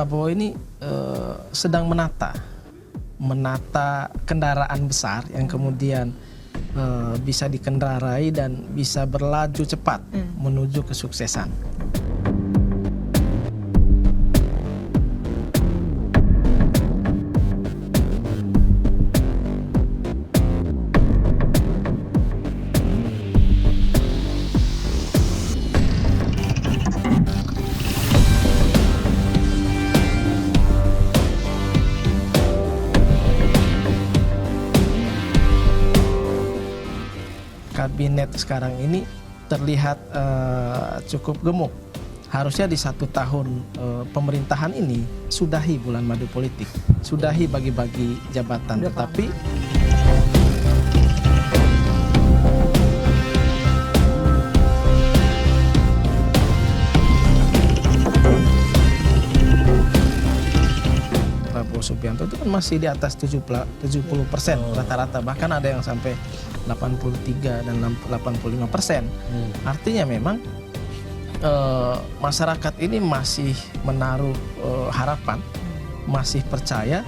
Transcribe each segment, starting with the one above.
Prabowo ini sedang menata kendaraan besar yang kemudian bisa dikendarai dan bisa berlaju cepat menuju kesuksesan. Kabinet sekarang ini terlihat cukup gemuk. Harusnya di 1 tahun pemerintahan ini sudahi bulan madu politik, sudahi bagi-bagi jabatan. Tetapi Prabowo Subianto itu kan masih di atas 70% rata-rata, bahkan ada yang sampai 83 dan 85%. Artinya memang masyarakat ini masih menaruh harapan, masih percaya,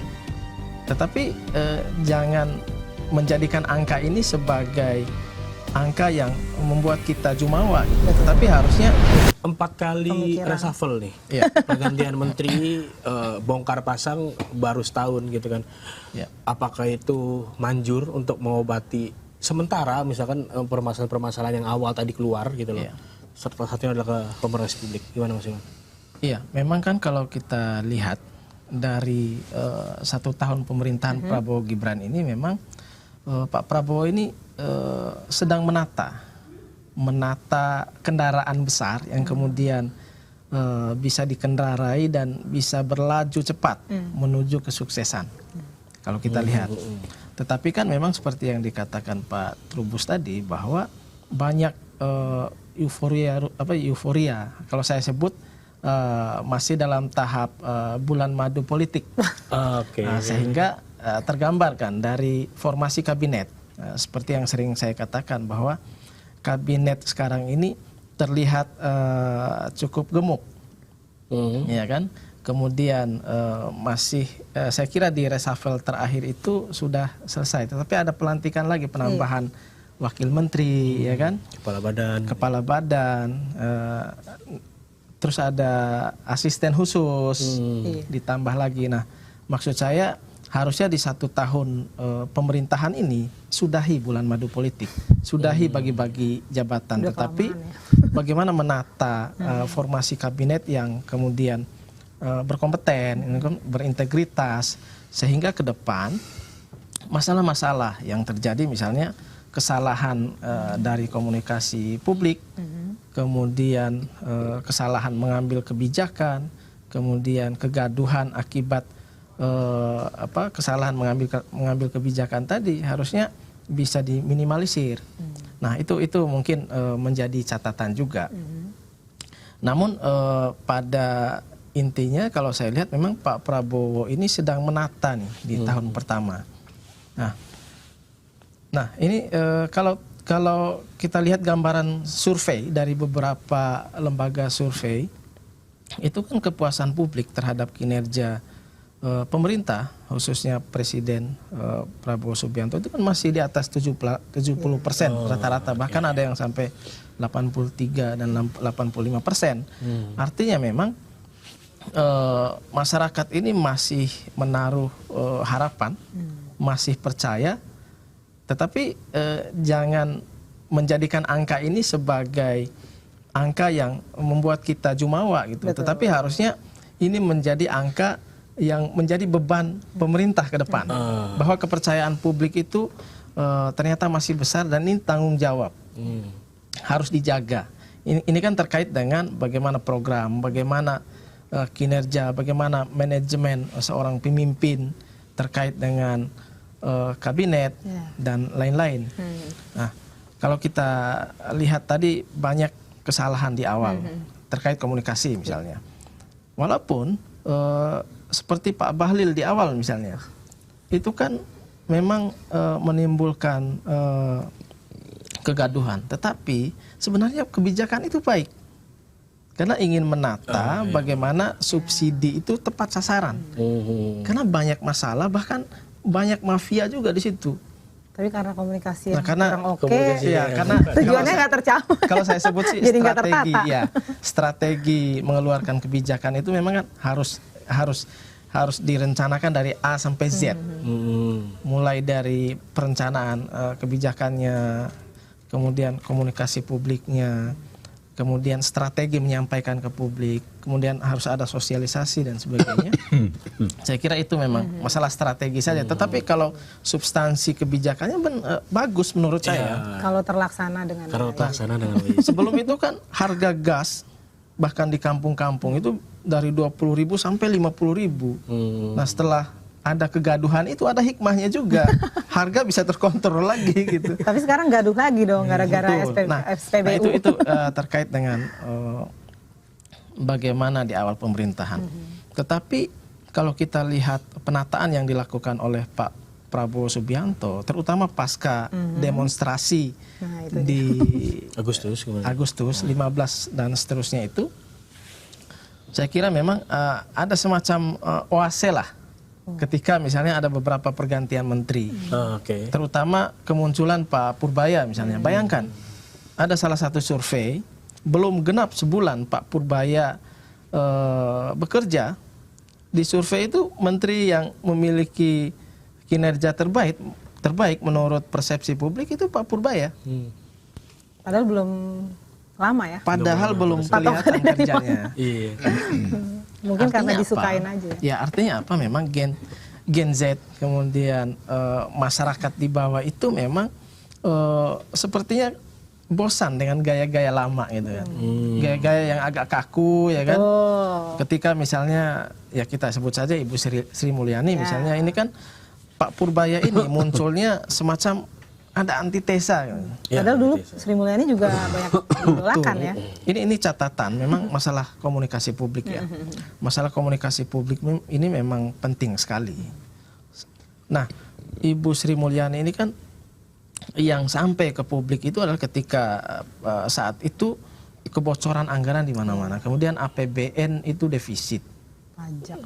tetapi jangan menjadikan angka ini sebagai angka yang membuat kita jumawa, tetapi harusnya 4 kali reshuffle nih, pergantian menteri, bongkar pasang baru setahun gitu kan. Apakah itu manjur untuk mengobati sementara misalkan permasalahan-permasalahan yang awal tadi keluar gitu loh. Salah satunya adalah ke komunikasi publik. Gimana Mas Iman? Iya, memang kan kalau kita lihat dari 1 tahun pemerintahan Prabowo Gibran ini memang Pak Prabowo ini sedang menata kendaraan besar yang kemudian bisa dikendarai dan bisa berlaju cepat menuju kesuksesan. Kalau kita lihat. Tetapi kan memang seperti yang dikatakan Pak Trubus tadi bahwa banyak euforia. Kalau saya sebut masih dalam tahap bulan madu politik. Sehingga tergambarkan dari formasi kabinet. Seperti yang sering saya katakan bahwa kabinet sekarang ini terlihat cukup gemuk. Ya kan? Kemudian masih saya kira di reshuffle terakhir itu sudah selesai, tetapi ada pelantikan lagi, penambahan wakil menteri, ya kan, kepala badan, terus ada asisten khusus, ditambah lagi. Nah, maksud saya harusnya di 1 tahun pemerintahan ini sudahi bulan madu politik, sudahi bagi-bagi jabatan, tetapi bagaimana menata formasi kabinet yang kemudian berkompeten, berintegritas, sehingga ke depan masalah-masalah yang terjadi, misalnya kesalahan dari komunikasi publik, kemudian kesalahan mengambil kebijakan, kemudian kegaduhan akibat kesalahan mengambil kebijakan tadi harusnya bisa diminimalisir. Nah, itu mungkin menjadi catatan juga. Namun pada intinya kalau saya lihat memang Pak Prabowo ini sedang menata nih di tahun pertama. Nah ini kalau kita lihat gambaran survei dari beberapa lembaga survei, itu kan kepuasan publik terhadap kinerja pemerintah, khususnya Presiden Prabowo Subianto itu kan masih di atas 70% rata-rata, bahkan ada yang sampai 83 dan 85%. Artinya memang masyarakat ini masih menaruh harapan, masih percaya, tetapi jangan menjadikan angka ini sebagai angka yang membuat kita jumawa gitu. Tetapi harusnya ini menjadi angka yang menjadi beban pemerintah ke depan, bahwa kepercayaan publik itu ternyata masih besar dan ini tanggung jawab, harus dijaga. Ini kan terkait dengan bagaimana program, bagaimana kinerja, bagaimana manajemen seorang pemimpin terkait dengan kabinet dan lain-lain. Nah, kalau kita lihat tadi banyak kesalahan di awal terkait komunikasi misalnya. Walaupun seperti Pak Bahlil di awal misalnya, itu kan memang menimbulkan kegaduhan. Tetapi sebenarnya kebijakan itu baik. Karena ingin menata bagaimana subsidi itu tepat sasaran. Karena banyak masalah, bahkan banyak mafia juga di situ. Tapi karena komunikasi yang karena kurang oke, karena tujuannya nggak tercapai. Kalau saya sebut sih jadi strategi, strategi mengeluarkan kebijakan itu memang kan harus direncanakan dari A sampai Z. Mulai dari perencanaan kebijakannya, kemudian komunikasi publiknya, kemudian strategi menyampaikan ke publik, kemudian harus ada sosialisasi dan sebagainya. Saya kira itu memang masalah strategi saja. Tetapi kalau substansi kebijakannya bagus menurut saya. Kalau terlaksana dengan baik. Sebelum itu kan harga gas bahkan di kampung-kampung itu dari 20.000 sampai 50.000. Nah, setelah ada kegaduhan itu ada hikmahnya juga. Harga bisa terkontrol lagi gitu. Tapi sekarang gaduh lagi dong gara-gara SPBU. Itu terkait dengan bagaimana di awal pemerintahan. Tetapi kalau kita lihat penataan yang dilakukan oleh Pak Prabowo Subianto, terutama pasca demonstrasi di Agustus 15 dan seterusnya itu, saya kira memang ada semacam oase lah. Ketika misalnya ada beberapa pergantian menteri, terutama kemunculan Pak Purbaya misalnya. Bayangkan, ada salah satu survei, belum genap sebulan Pak Purbaya bekerja, di survei itu menteri yang memiliki kinerja terbaik menurut persepsi publik itu Pak Purbaya. Padahal belum lama ya. Padahal belum kelihatan kerjanya. Mungkin artinya karena disukain aja. Ya artinya apa? Memang Gen Z, kemudian masyarakat di bawah itu memang sepertinya bosan dengan gaya-gaya lama gitu kan. Gaya-gaya yang agak kaku ya kan. Ketika misalnya ya kita sebut saja Ibu Sri Mulyani misalnya, ini kan Pak Purbaya ini munculnya semacam ada antitesa. Padahal dulu Sri Mulyani juga banyak didolakan ya. Ini catatan, memang masalah komunikasi publik ya. Masalah komunikasi publik ini memang penting sekali. Nah, Ibu Sri Mulyani ini kan yang sampai ke publik itu adalah ketika saat itu kebocoran anggaran di mana-mana. Kemudian APBN itu defisit. Pajak.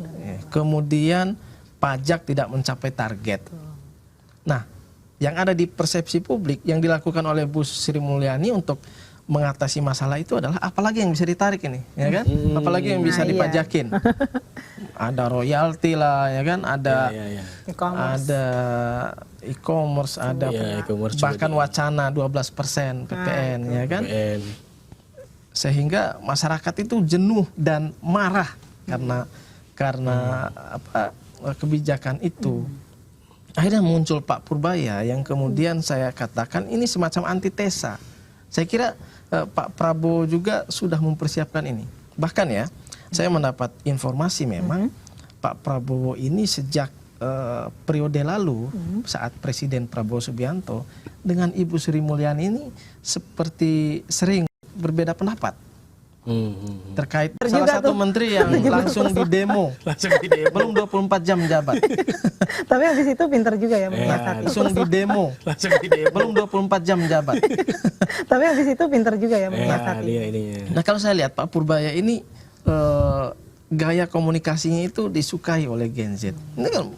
Kemudian pajak tidak mencapai target. Nah, yang ada di persepsi publik yang dilakukan oleh Bu Sri Mulyani untuk mengatasi masalah itu adalah apalagi yang bisa ditarik ini, ya kan? Apalagi yang bisa dipajakin. Ada royalti lah, ya kan? Ada e-commerce, ada bahkan wacana 12% PPN, ya kan? Sehingga masyarakat itu jenuh dan marah karena kebijakan itu. Akhirnya muncul Pak Purbaya yang kemudian saya katakan ini semacam antitesa. Saya kira Pak Prabowo juga sudah mempersiapkan ini. Bahkan ya, saya mendapat informasi memang Pak Prabowo ini sejak periode lalu saat Presiden Prabowo Subianto dengan Ibu Sri Mulyani ini seperti sering berbeda pendapat. Terkait salah satu menteri yang langsung di demo. Belum 24 jam menjabat. Tapi habis itu pinter juga ya menyiasati. Langsung di demo. Belum 24 jam menjabat. Tapi habis itu pinter juga ya menyiasati. Nah, kalau saya lihat Pak Purbaya ini gaya komunikasinya itu disukai oleh Gen Z. Ini kan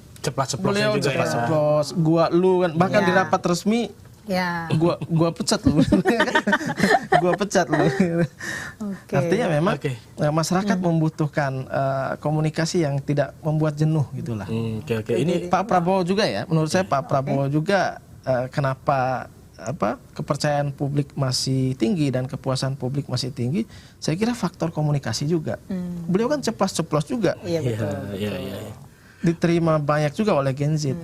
beliau ceplas-ceplos, gua lu kan, bahkan di rapat resmi gua pecat lu. Gua pecat lu. Artinya memang masyarakat membutuhkan komunikasi yang tidak membuat jenuh gitulah. Ini Pak Prabowo juga ya, menurut saya Pak Prabowo juga kenapa kepercayaan publik masih tinggi dan kepuasan publik masih tinggi, saya kira faktor komunikasi juga. Beliau kan ceplas-ceplos juga. Iya betul. Diterima banyak juga oleh Gen Z.